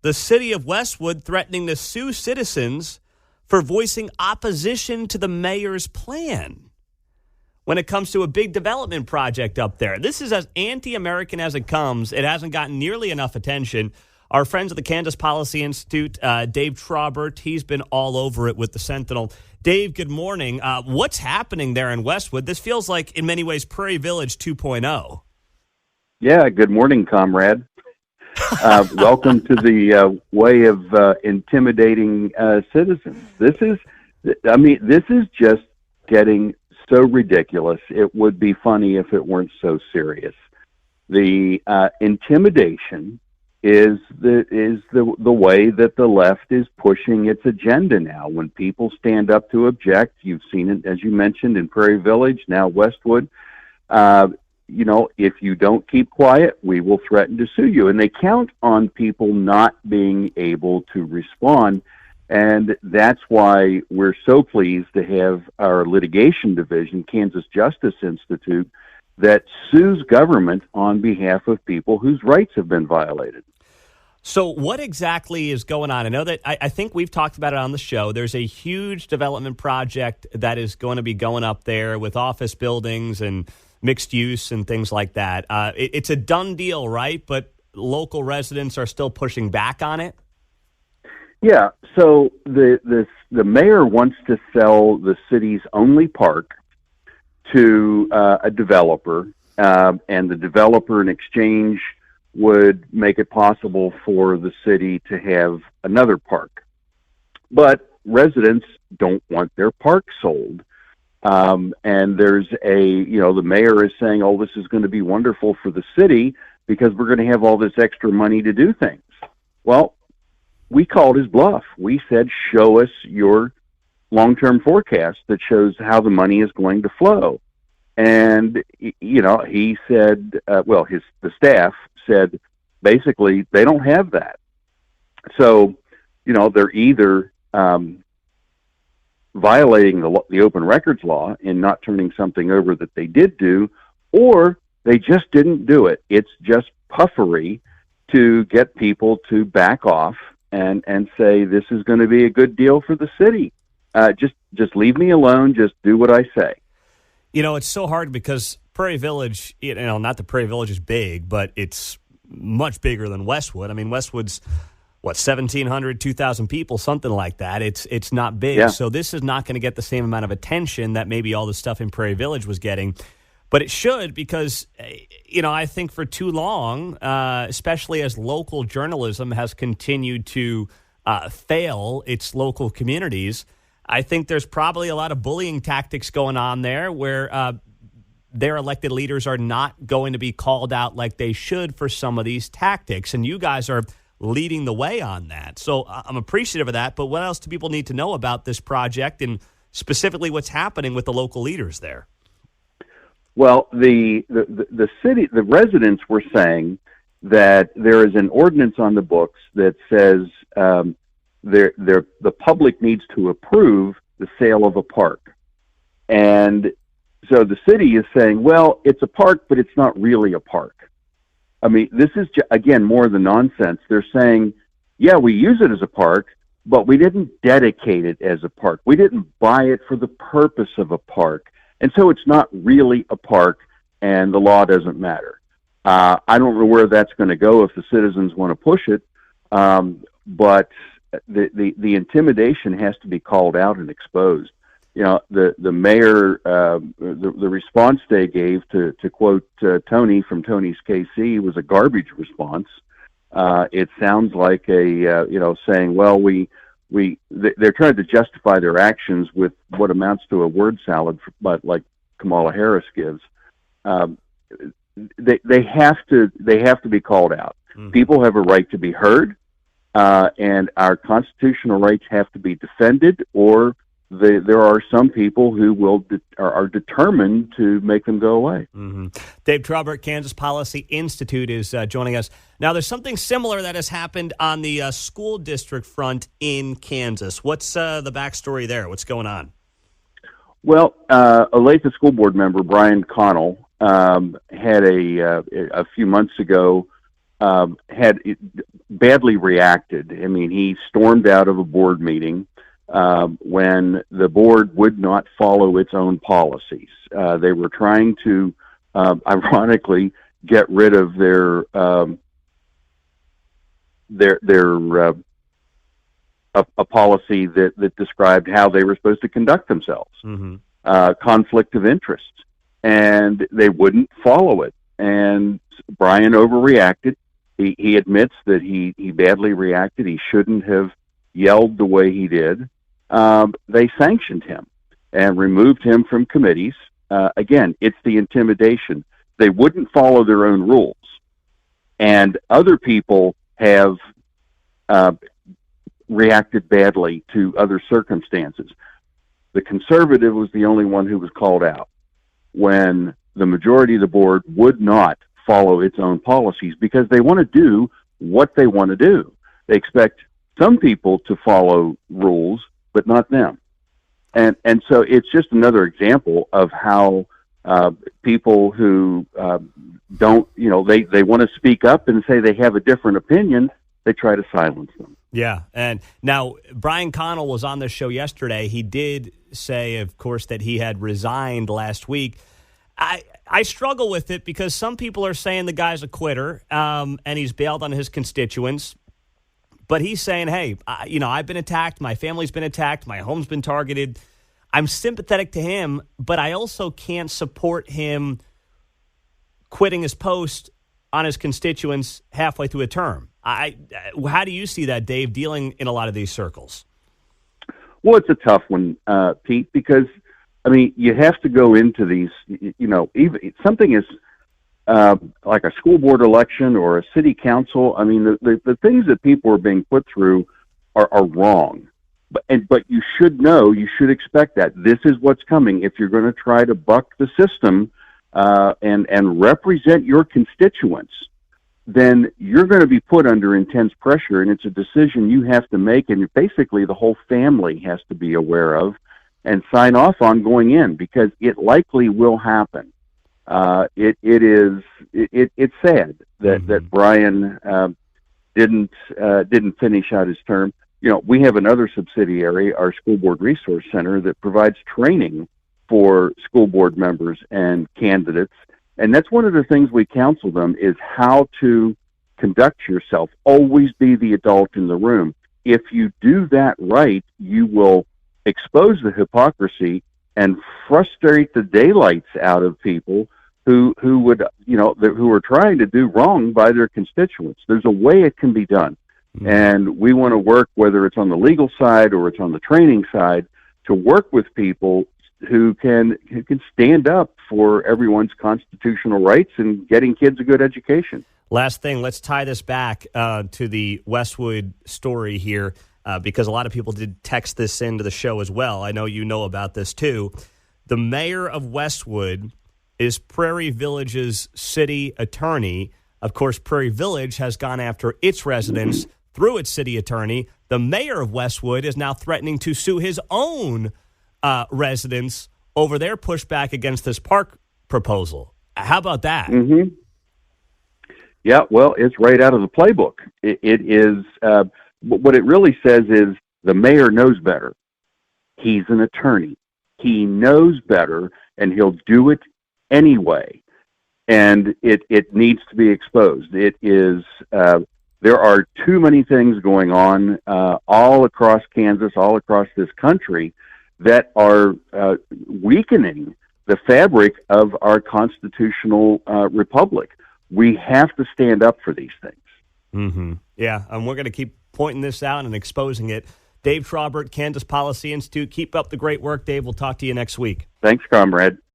the city of Westwood threatening to sue citizens for voicing opposition to the mayor's plan when it comes to a big development project up there. This is as anti-American as it comes. It hasn't gotten nearly enough attention. Our friends at the Kansas Policy Institute, Dave Trabert, he's been all over it with the Sentinel. Dave, good morning. What's happening there in Westwood? This feels like, in many ways, Prairie Village 2.0. Yeah, good morning, comrade. Welcome to the way of intimidating citizens. This is just getting so ridiculous. It would be funny if it weren't so serious. The intimidation is the way that the left is pushing its agenda now. When people stand up to object, you've seen it, as you mentioned, in Prairie Village, now Westwood. If you don't keep quiet, we will threaten to sue you. And they count on people not being able to respond. And that's why we're so pleased to have our litigation division, Kansas Justice Institute, that sues government on behalf of people whose rights have been violated. So what exactly is going on? I know that I think we've talked about it on the show. There's a huge development project that is going to be going up there with office buildings and mixed use and things like that. It's a done deal, right? But local residents are still pushing back on it? Yeah, so the mayor wants to sell the city's only park to a developer, and the developer in exchange would make it possible for the city to have another park. But residents don't want their park sold. And there's the mayor is saying, oh, this is going to be wonderful for the city because we're going to have all this extra money to do things. Well, we called his bluff. We said, show us your long-term forecast that shows how the money is going to flow. And, he said, the staff said, basically, they don't have that. So, they're either violating the open records law and not turning something over that they did do, or they just didn't do it. It's just puffery to get people to back off and say, this is going to be a good deal for the city. Just leave me alone. Just do what I say. It's so hard because Prairie Village, not that Prairie Village is big, but it's much bigger than Westwood. I mean, Westwood's, 1,700, 2,000 people, something like that. It's not big. Yeah. So this is not going to get the same amount of attention that maybe all the stuff in Prairie Village was getting. But it should because, I think for too long, especially as local journalism has continued to fail its local communities, I think there's probably a lot of bullying tactics going on there where their elected leaders are not going to be called out like they should for some of these tactics. And you guys are leading the way on that. So I'm appreciative of that. But what else do people need to know about this project and specifically what's happening with the local leaders there? Well, the city, the residents were saying that there is an ordinance on the books that says the public needs to approve the sale of a park. And so the city is saying, well, it's a park, but it's not really a park. I mean, this is, again, more than nonsense. They're saying, yeah, we use it as a park, but we didn't dedicate it as a park. We didn't buy it for the purpose of a park. And so it's not really a park, and the law doesn't matter. I don't know where that's going to go if the citizens want to push it, but the intimidation has to be called out and exposed. The mayor, the response they gave to quote Tony from Tony's KC was a garbage response. It sounds like saying, well, they're trying to justify their actions with what amounts to a word salad, but like Kamala Harris gives. They have to be called out. Mm-hmm. People have a right to be heard, and our constitutional rights have to be defended, or there are some people who are determined to make them go away. Mm-hmm. Dave Trabert, Kansas Policy Institute, is joining us. Now, there's something similar that has happened on the school district front in Kansas. What's the backstory there? What's going on? Well, Olathe School Board member Brian Connell had a few months ago had badly reacted. I mean, he stormed out of a board meeting when the board would not follow its own policies. They were trying to, ironically, get rid of their a policy that described how they were supposed to conduct themselves, conflict of interest, and they wouldn't follow it. And Brian overreacted. He admits that he badly reacted. He shouldn't have yelled the way he did. They sanctioned him and removed him from committees. Again, it's the intimidation. They wouldn't follow their own rules. And other people have reacted badly to other circumstances. The conservative was the only one who was called out when the majority of the board would not follow its own policies because they want to do what they want to do. They expect some people to follow rules, but not them. And so it's just another example of how people who don't, they want to speak up and say they have a different opinion, they try to silence them. Yeah, and now Brian Connell was on this show yesterday. He did say, of course, that he had resigned last week. I struggle with it because some people are saying the guy's a quitter and he's bailed on his constituents. But he's saying, hey, I've been attacked. My family's been attacked. My home's been targeted. I'm sympathetic to him, but I also can't support him quitting his post on his constituents halfway through a term. How do you see that, Dave, dealing in a lot of these circles? Well, it's a tough one, Pete, because, you have to go into these, even something is like a school board election or a city council. The things that people are being put through are wrong. But you should know, you should expect that. This is what's coming. If you're going to try to buck the system and represent your constituents, then you're going to be put under intense pressure, and it's a decision you have to make, and basically the whole family has to be aware of and sign off on going in, because it likely will happen. It's sad that Brian didn't finish out his term. We have another subsidiary, our School Board Resource Center, that provides training for school board members and candidates. And that's one of the things we counsel them is how to conduct yourself. Always be the adult in the room. If you do that right, you will expose the hypocrisy and frustrate the daylights out of people who are trying to do wrong by their constituents. There's a way it can be done. Mm-hmm. And we want to work, whether it's on the legal side or it's on the training side, to work with people who can stand up for everyone's constitutional rights and getting kids a good education. Last thing, let's tie this back to the Westwood story here, because a lot of people did text this into the show as well. I know you know about this too. The mayor of Westwood is Prairie Village's city attorney. Of course, Prairie Village has gone after its residents through its city attorney. The mayor of Westwood is now threatening to sue his own residents over their pushback against this park proposal. How about that? Mm-hmm. Yeah, well, it's right out of the playbook. It is, what it really says is the mayor knows better. He's an attorney. He knows better, and he'll do it anyway. And it needs to be exposed. It is, there are too many things going on all across Kansas, all across this country, that are weakening the fabric of our constitutional republic. We have to stand up for these things. Mm-hmm. Yeah, and we're going to keep pointing this out and exposing it. Dave Trabert, Kansas Policy Institute. Keep up the great work, Dave. We'll talk to you next week. Thanks, comrade.